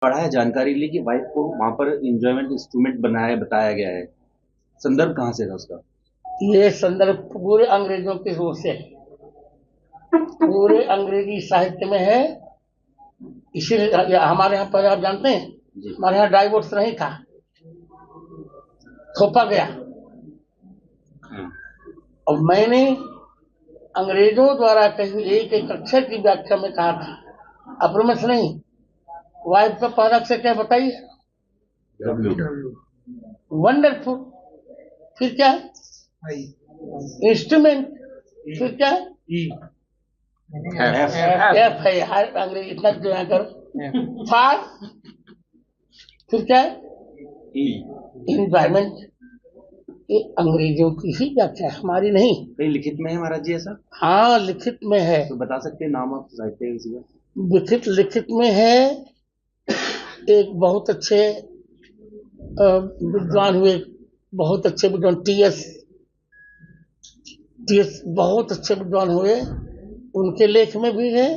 पढ़ा है, जानकारी ली कि वाइफ को वहां पर इंजॉयमेंट इंस्ट्रूमेंट बनाया बताया गया है। संदर्भ कहाँ से था उसका? ये संदर्भ पूरे अंग्रेजों के जोर से है, पूरे अंग्रेजी साहित्य में है। इसीलिए हमारे यहाँ पर आप जानते हैं, जी। हमारे यहाँ डाइवोर्स नहीं था, थोपा गया। और मैंने अंग्रेजों द्वारा कही एक एक अक्षर की व्याख्या में कहा था, अप्रमेश नहीं। वाइफ का पहला अक्षर क्या बताइए? वंडरफुल। फिर क्या है? इंस्ट्रूमेंट। फिर क्या है? एफ है। हर अंग्रेजी इतना जो है करो। फार। फिर क्या है? एनवायरमेंट। ये अंग्रेजों की ही व्याख्या है, हमारी नहीं। कहीं लिखित में है महाराज जी ऐसा? हाँ, लिखित में है। तो बता सकते हैं नाम आप साहित्य किसी का? लिखित में है। एक बहुत अच्छे विद्वान हुए, बहुत अच्छे विद्वान टीएस बहुत अच्छे विद्वान हुए, उनके लेख में भी है।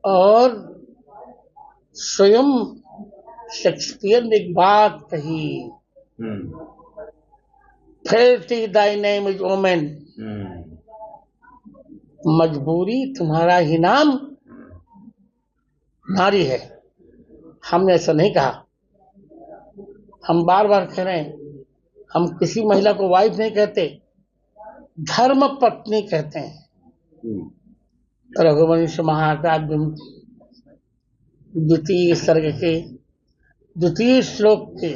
और स्वयं शेक्सपियर ने एक बात कही, फेल्टी दाई नेम इज ओमेन। मजबूरी तुम्हारा ही नाम नारी है। हमने ऐसा नहीं कहा, हम बार बार कह रहे हैं, हम किसी महिला को वाइफ नहीं कहते, धर्म पत्नी कहते हैं। रघुवंश महाकाव्य द्वितीय सर्ग के द्वितीय श्लोक के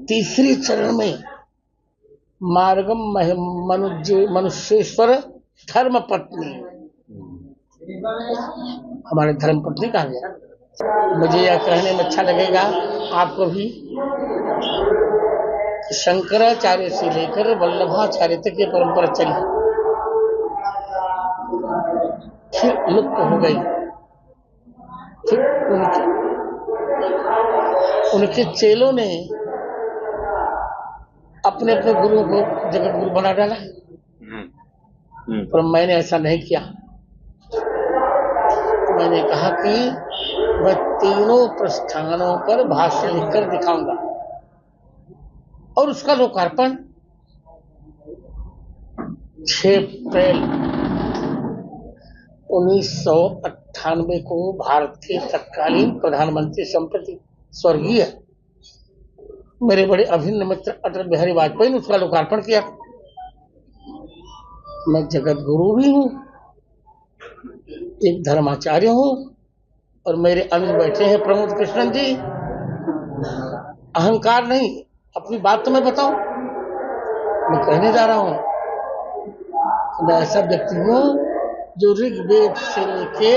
तीसरी चरण में मार्गम मनुष्येश्वर धर्म पत्नी, हमारे धर्म पत्नी कहा गया। मुझे यह कहने में अच्छा लगेगा आपको भी, शंकराचार्य से लेकर वल्लभाचार्य तक ये परंपरा चली, फिर लुप्त हो गई। फिर उनके चेलों ने अपने अपने गुरु को जगत गुरु बना डाला। पर मैंने ऐसा नहीं किया। मैंने कहा कि मैं तीनों प्रस्थानों पर भाष्य लिखकर दिखाऊंगा, और उसका लोकार्पण 6 अप्रैल 1998 को भारत के तत्कालीन प्रधानमंत्री संप्रति स्वर्गीय मेरे बड़े अभिन्न मित्र अटल बिहारी वाजपेयी ने उसका लोकार्पण किया। मैं जगत गुरु भी हूँ, एक धर्माचार्य हूँ, और मेरे अनुज बैठे हैं प्रमोद कृष्णन जी। अहंकार नहीं, अपनी बात तो मैं बताऊं। मैं कहने जा रहा हूं, मैं ऐसा व्यक्ति हूं जो ऋग्वेद से लेके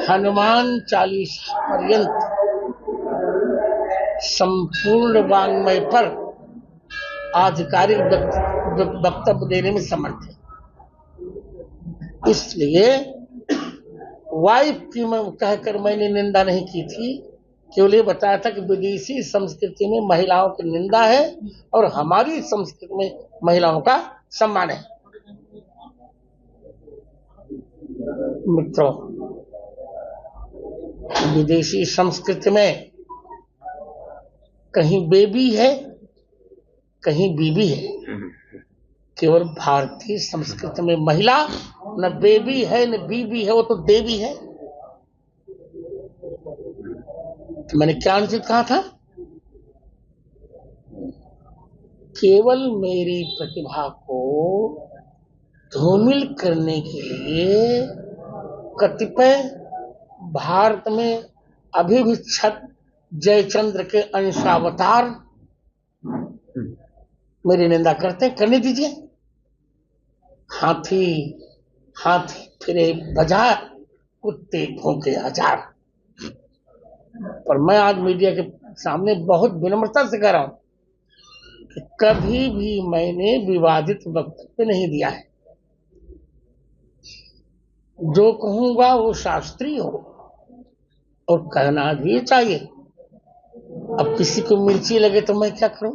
हनुमान चालीसा पर्यंत संपूर्ण वाङ्मय पर आधिकारिक वक्तव्य देने में समर्थ है। इसलिए वाइफ की कहकर मैंने निंदा नहीं की थी, केवल ये बताया था कि विदेशी संस्कृति में महिलाओं की निंदा है और हमारी संस्कृति में महिलाओं का सम्मान है। मित्रों, विदेशी संस्कृति में कहीं बेबी है, कहीं बीबी है। केवल भारतीय संस्कृति में महिला न बेबी है न बीबी है, वो तो देवी है। तो मैंने क्या अनुचित कहा था? केवल मेरी प्रतिभा को धूमिल करने के लिए कतिपय भारत में अभिभिक्षत जयचंद्र के अंशावतार मेरी निंदा करते, करने दीजिए। हाथी हाथी फिरे बाजार, कुत्ते भौंके हजार। पर मैं आज मीडिया के सामने बहुत विनम्रता से कह रहा हूं कि कभी भी मैंने विवादित वक्तव्य नहीं दिया है। जो कहूंगा वो शास्त्रीय हो, और कहना भी चाहिए। अब किसी को मिर्ची लगे तो मैं क्या करूं?